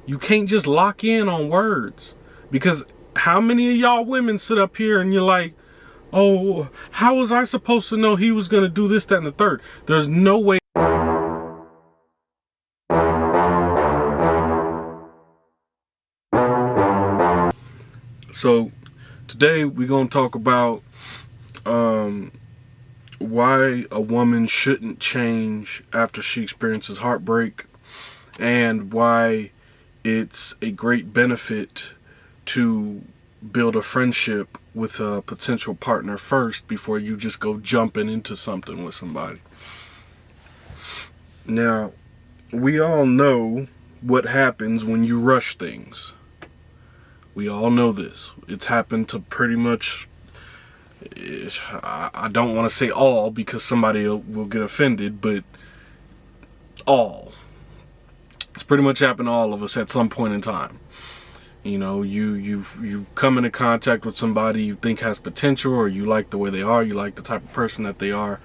You can't just lock in on words, because how many of y'all women sit up here and you're like, oh, how was I supposed to know he was going to do this, that, and the third? There's no way. So today we're going to talk about why a woman shouldn't change after she experiences heartbreak, and why it's a great benefit to build a friendship with a potential partner first before you just go jumping into something with somebody. Now, we all know what happens when you rush things. We all know this. It's happened to pretty much, I don't want to say all because somebody will get offended, but all. It's pretty much happened to all of us at some point in time. You know, you come into contact with somebody you think has potential, or you like the way they are, you like the type of person that they are,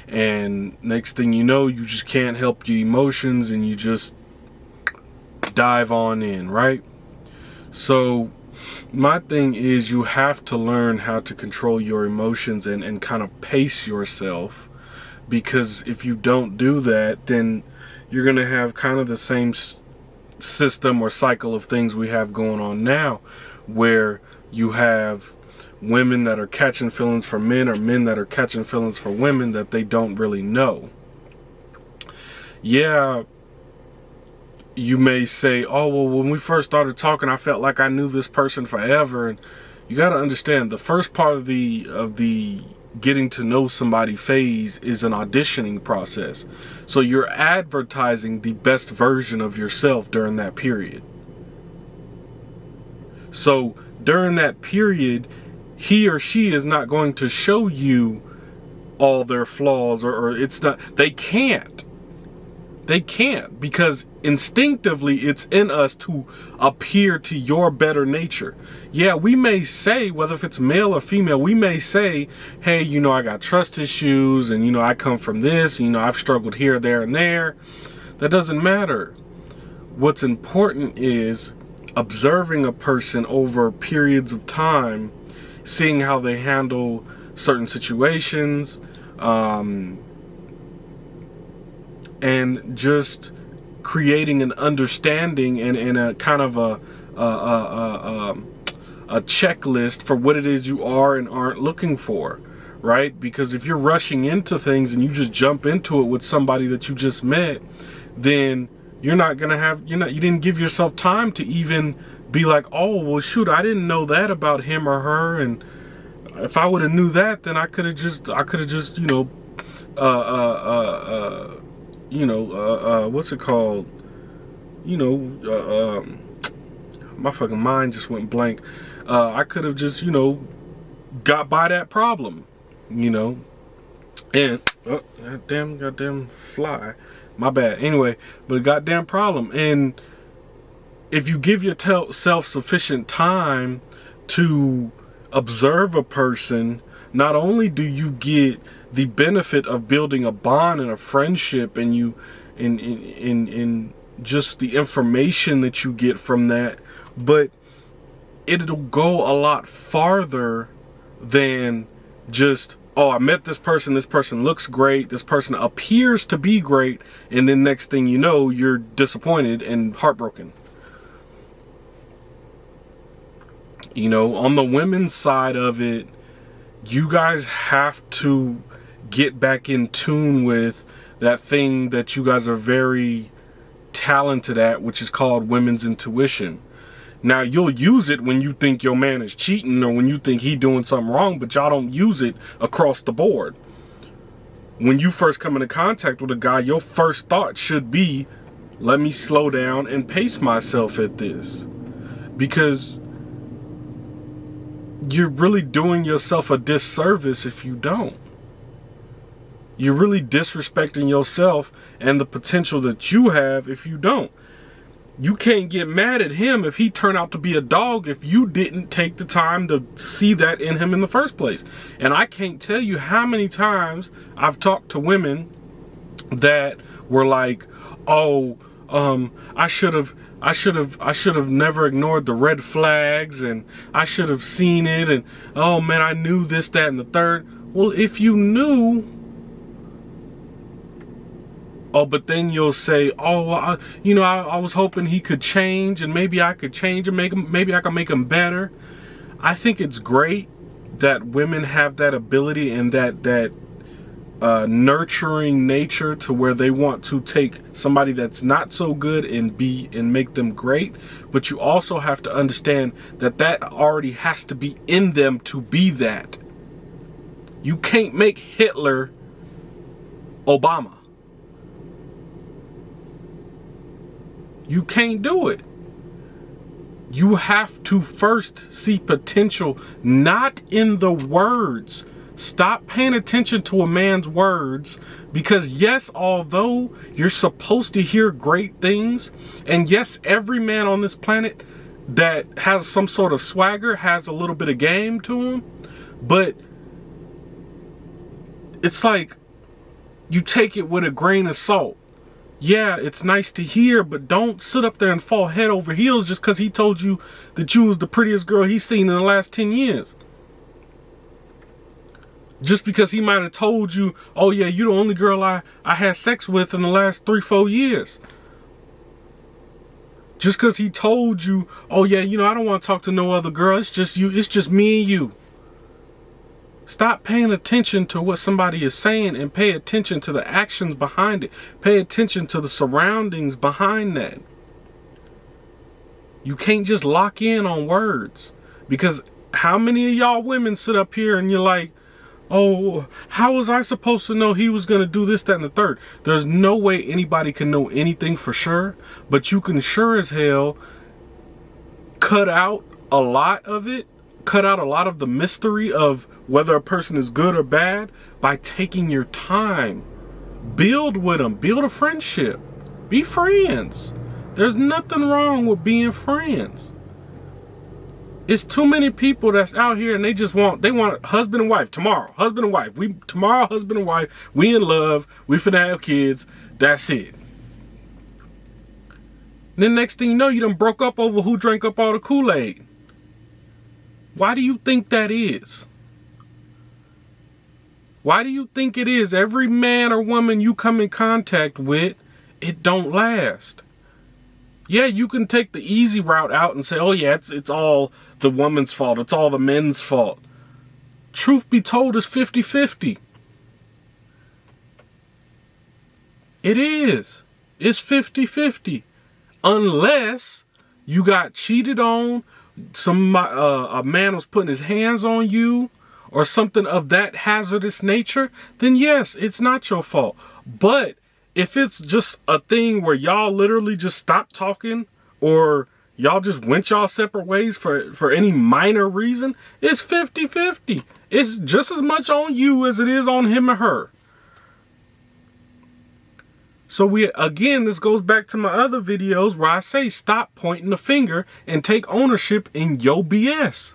and next thing you know, you just can't help your emotions and you just dive on in, right? So my thing is, you have to learn how to control your emotions and kind of pace yourself, because if you don't do that, then you're going to have kind of the same system or cycle of things we have going on now, where you have women that are catching feelings for men, or men that are catching feelings for women that they don't really know. Yeah, you may say, oh, well, when we first started talking, I felt like I knew this person forever. And you got to understand, the first part of the getting to know somebody phase is an auditioning process. So you're advertising the best version of yourself during that period. So during that period, he or she is not going to show you all their flaws, or it's not, they can't, because instinctively it's in us to appear to your better nature. Yeah, we may say, whether if it's male or female, we may say, hey, you know, I got trust issues, and, you know, I come from this, you know, I've struggled here, there, and there. That doesn't matter. What's important is observing a person over periods of time, seeing how they handle certain situations, and just creating an understanding and a kind of a checklist for what it is you are and aren't looking for, right? Because if you're rushing into things and you just jump into it with somebody that you just met, then you're not gonna have, you didn't give yourself time to even be like, oh, well, shoot, I didn't know that about him or her, and if I would have knew that, then I could have just, you know, what's it called? You know, my fucking mind just went blank. I could have just, you know, got by that problem, you know, and goddamn fly, my bad. Anyway, but a goddamn problem. And if you give yourself sufficient time to observe a person, not only do you get the benefit of building a bond and a friendship, and you in just the information that you get from that, but it'll go a lot farther than just, oh, I met this person looks great, this person appears to be great, and then next thing you know, you're disappointed and heartbroken. You know, on the women's side of it, you guys have to get back in tune with that thing that you guys are very talented at, which is called women's intuition. Now, you'll use it when you think your man is cheating, or when you think he doing something wrong, but y'all don't use it across the board. When you first come into contact with a guy, your first thought should be, let me slow down and pace myself at this. Because you're really doing yourself a disservice if you don't. You're really disrespecting yourself and the potential that you have if you don't. You can't get mad at him if he turned out to be a dog if you didn't take the time to see that in him in the first place. And I can't tell you how many times I've talked to women that were like, oh, I should have I should have never ignored the red flags, and I should have seen it, and oh man, I knew this, that, and the third. Well, if you knew, oh, but then you'll say, oh, well, I was hoping he could change, and maybe I could change and maybe I can make him better. I think it's great that women have that ability and that nurturing nature to where they want to take somebody that's not so good and make them great. But you also have to understand that already has to be in them to be that. You can't make Hitler Obama. You can't do it. You have to first see potential, not in the words. Stop paying attention to a man's words, because yes, although you're supposed to hear great things, and yes, every man on this planet that has some sort of swagger has a little bit of game to him, but it's like you take it with a grain of salt. Yeah, it's nice to hear, but don't sit up there and fall head over heels just because he told you that you was the prettiest girl he's seen in the last 10 years. Just because he might have told you, oh yeah, you're the only girl I had sex with in the last 3-4 years. Just because he told you, oh yeah, I don't want to talk to no other girl. It's just you. It's just me and you. Stop paying attention to what somebody is saying and pay attention to the actions behind it. Pay attention to the surroundings behind that. You can't just lock in on words, because how many of y'all women sit up here and you're like, oh, how was I supposed to know he was going to do this, that, and the third? There's no way anybody can know anything for sure, but you can sure as hell cut out a lot of it, cut out a lot of the mystery of whether a person is good or bad by taking your time. Build with them, build a friendship, be friends. There's nothing wrong with being friends. It's too many people that's out here and they want husband and wife tomorrow. Husband and wife. Tomorrow, husband and wife. We in love. We finna have kids. That's it. Then next thing you know, you done broke up over who drank up all the Kool-Aid. Why do you think that is? Why do you think it is every man or woman you come in contact with, it don't last? Yeah, you can take the easy route out and say, oh yeah, it's all the woman's fault. It's all the men's fault. Truth be told, it's 50-50. It is. It's 50-50. Unless you got cheated on, a man was putting his hands on you, or something of that hazardous nature, then yes, it's not your fault. But if it's just a thing where y'all literally just stop talking, or y'all just went y'all separate ways for any minor reason, it's 50-50. It's just as much on you as it is on him or her. So this goes back to my other videos where I say stop pointing the finger and take ownership in your BS.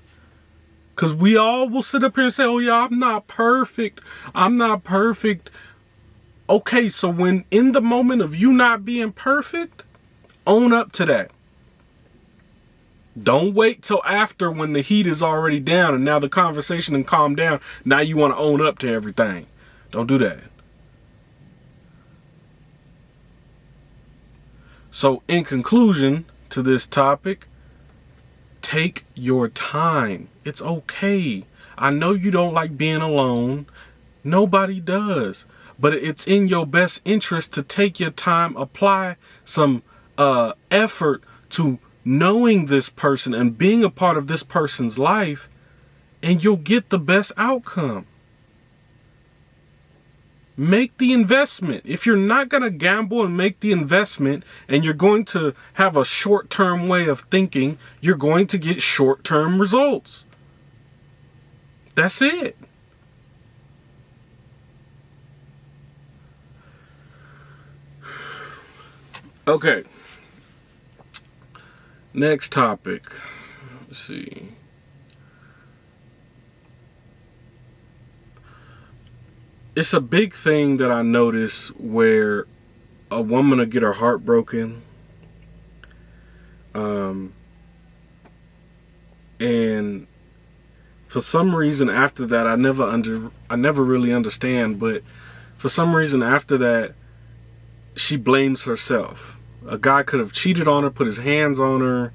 Because we all will sit up here and say, oh yeah, I'm not perfect. I'm not perfect. Okay, so when in the moment of you not being perfect, own up to that. Don't wait till after when the heat is already down and now the conversation and calm down. Now you want to own up to everything. Don't do that. So in conclusion to this topic, take your time. It's okay. I know you don't like being alone. Nobody does. But it's in your best interest to take your time, apply some effort to knowing this person and being a part of this person's life, and you'll get the best outcome. Make the investment. If you're not going to gamble and make the investment, and you're going to have a short-term way of thinking, you're going to get short-term results. That's it. Okay. Next topic. Let's see. It's a big thing that I notice where a woman will get her heart broken, And for some reason after that, I never really understand, but for some reason after that, she blames herself. A guy could have cheated on her, put his hands on her,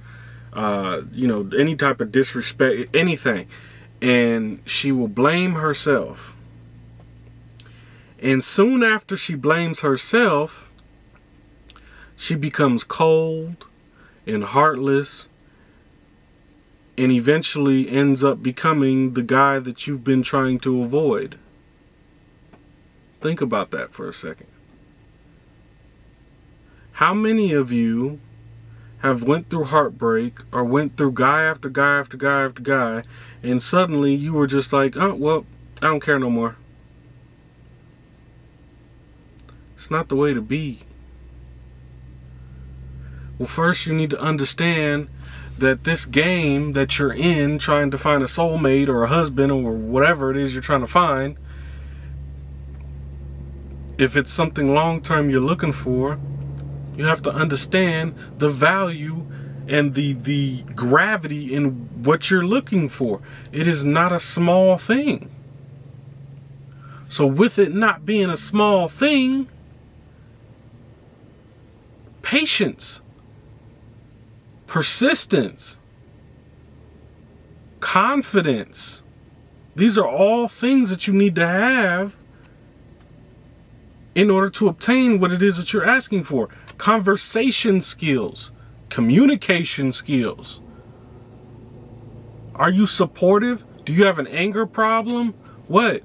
any type of disrespect, anything. And she will blame herself. And soon after she blames herself, she becomes cold and heartless and eventually ends up becoming the guy that you've been trying to avoid. Think about that for a second. How many of you have went through heartbreak or went through guy after guy after guy after guy, and suddenly you were just like, oh, well, I don't care no more. It's not the way to be. Well, first you need to understand that this game that you're in, trying to find a soulmate or a husband or whatever it is you're trying to find, if it's something long-term you're looking for, you have to understand the value and the gravity in what you're looking for. It is not a small thing. So with it not being a small thing, patience, persistence, confidence, these are all things that you need to have in order to obtain what it is that you're asking for. Conversation skills, communication skills. Are you supportive? Do you have an anger problem? What?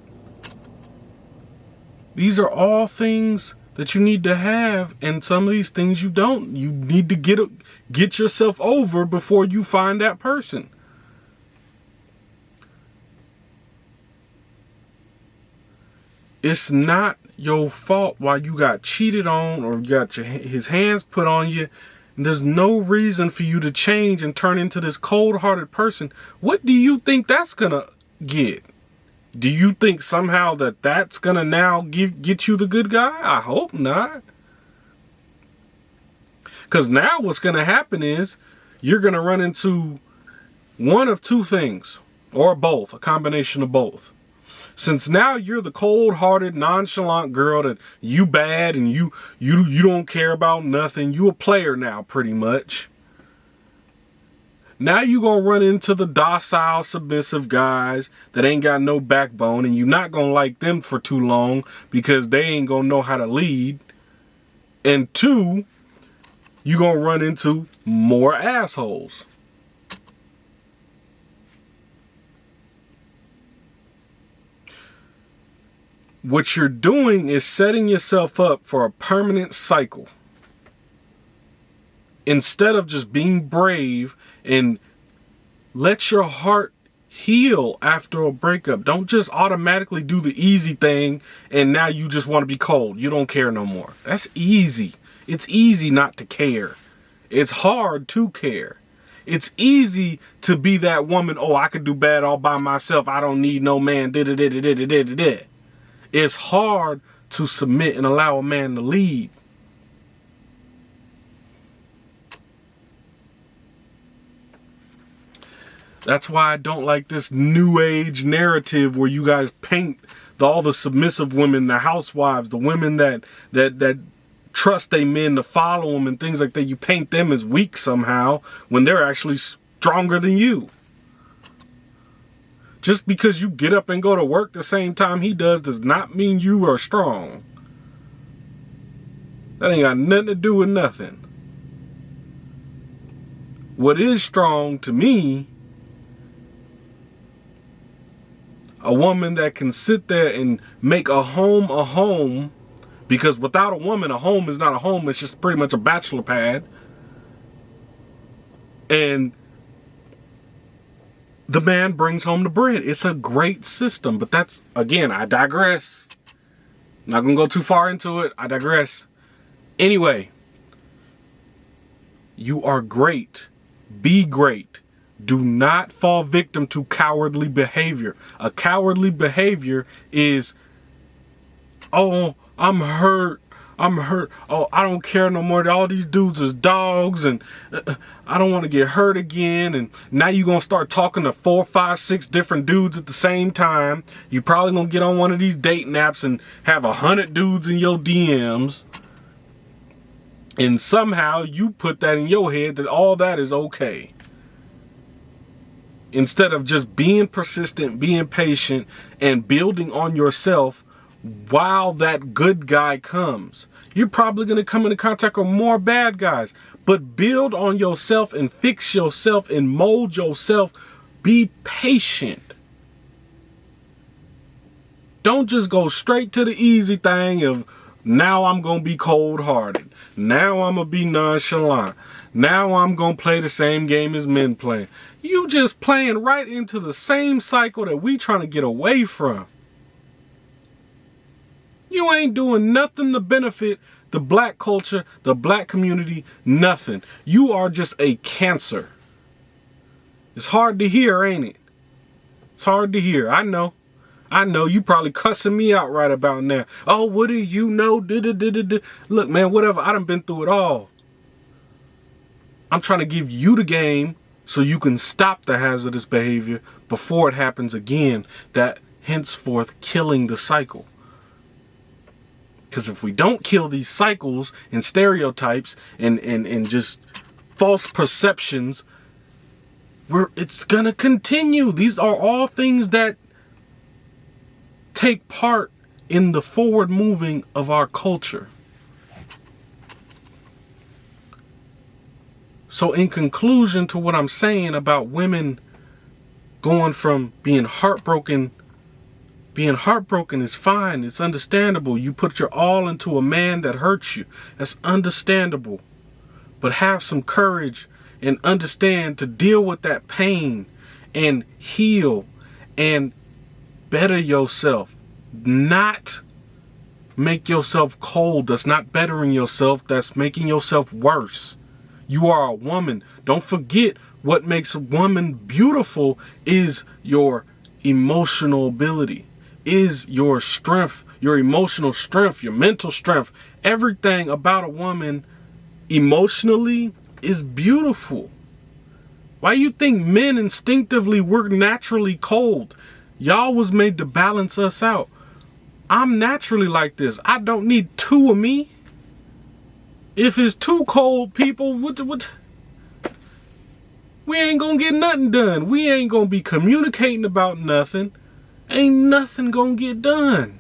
These are all things that you need to have, and some of these things you don't. You need to get yourself over before you find that person. It's not your fault why you got cheated on or got his hands put on you. And there's no reason for you to change and turn into this cold-hearted person. What do you think that's gonna get? Do you think somehow that's gonna now get you the good guy? I hope not. Because now what's gonna happen is you're gonna run into one of two things, or both, a combination of both. Since now you're the cold-hearted, nonchalant girl that you bad and you don't care about nothing. You a player now, pretty much. Now you gonna run into the docile, submissive guys that ain't got no backbone, and you're not gonna like them for too long because they ain't gonna know how to lead. And two, you gonna run into more assholes. What you're doing is setting yourself up for a permanent cycle. Instead of just being brave and let your heart heal after a breakup. Don't just automatically do the easy thing and now you just want to be cold. You don't care no more. That's easy. It's easy not to care. It's hard to care. It's easy to be that woman, oh, I could do bad all by myself. I don't need no man. It's hard to submit and allow a man to lead. That's why I don't like this new age narrative where you guys paint all the submissive women, the housewives, the women that trust they men to follow them and things like that. You paint them as weak somehow when they're actually stronger than you. Just because you get up and go to work the same time he does not mean you are strong. That ain't got nothing to do with nothing. What is strong to me, a woman that can sit there and make a home, because without a woman, a home is not a home. It's just pretty much a bachelor pad. And the man brings home the bread. It's a great system, but that's, again, I digress. Not gonna go too far into it. I digress. Anyway, you are great. Be great. Do not fall victim to cowardly behavior. A cowardly behavior is, oh, I'm hurt. I'm hurt. Oh, I don't care no more. All these dudes is dogs, and I don't want to get hurt again. And now you're going to start talking to 4, 5, 6 different dudes at the same time. You probably going to get on one of these dating apps and have 100 dudes in your DMs. And somehow you put that in your head that all that is okay. Instead of just being persistent, being patient, and building on yourself while that good guy comes. You're probably going to come into contact with more bad guys. But build on yourself and fix yourself and mold yourself. Be patient. Don't just go straight to the easy thing of, now I'm going to be cold-hearted. Now I'm going to be nonchalant. Now I'm going to play the same game as men play. You just playing right into the same cycle that we trying to get away from. You ain't doing nothing to benefit the black culture, the black community, nothing. You are just a cancer. It's hard to hear, ain't it? It's hard to hear. I know. You probably cussing me out right about now. Oh, what do you know? Look, man, whatever. I done been through it all. I'm trying to give you the game so you can stop the hazardous behavior before it happens again, that henceforth killing the cycle. Because if we don't kill these cycles and stereotypes and just false perceptions, it's going to continue. These are all things that take part in the forward moving of our culture. So in conclusion to what I'm saying about women going from being heartbroken is fine. It's understandable. You put your all into a man that hurts you. That's understandable. But have some courage and understand to deal with that pain and heal and better yourself. Not make yourself cold. That's not bettering yourself. That's making yourself worse. You are a woman. Don't forget what makes a woman beautiful is your emotional ability. Is your strength, your emotional strength, your mental strength. Everything about a woman emotionally is beautiful. Why you think men instinctively we're naturally cold? Y'all was made to balance us out. I'm naturally like this. I don't need 2 of me. If it's 2 cold people, what? We ain't gonna get nothing done. We ain't gonna be communicating about nothing. Ain't nothing gonna get done.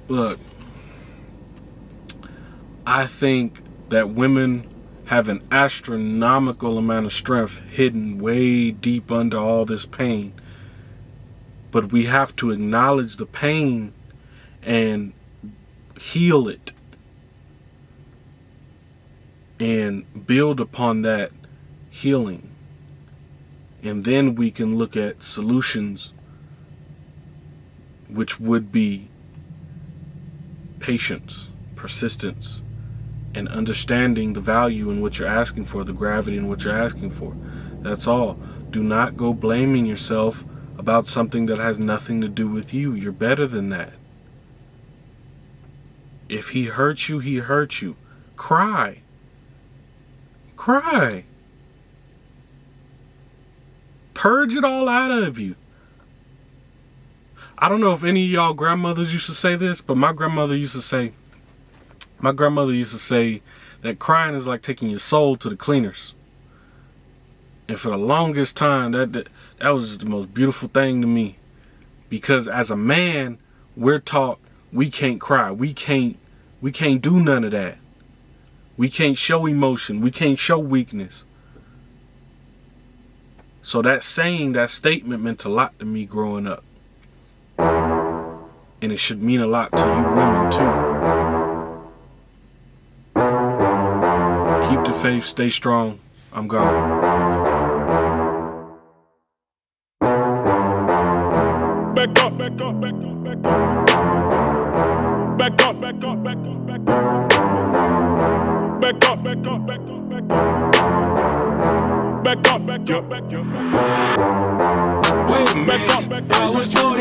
Look, I think that women have an astronomical amount of strength hidden way deep under all this pain. But we have to acknowledge the pain and heal it. And build upon that healing. And then we can look at solutions, which would be patience, persistence, and understanding the value in what you're asking for, the gravity in what you're asking for. That's all. Do not go blaming yourself about something that has nothing to do with you. You're better than that. If he hurts you, he hurts you. Cry. Cry. Purge it all out of you. I don't know if any of y'all grandmothers used to say this, but my grandmother used to say that crying is like taking your soul to the cleaners. And for the longest time, that was just the most beautiful thing to me. Because as a man, we're taught we can't cry. We can't do none of that. We can't show emotion. We can't show weakness. So that statement meant a lot to me growing up. And it should mean a lot to you women too. Keep the faith, stay strong. I'm gone. Back up, back up, back up, back up. Back up, back up, back up, back up. Back up, back up, back up, back up. Back up, back up, back up, back up. Wait a minute, I was told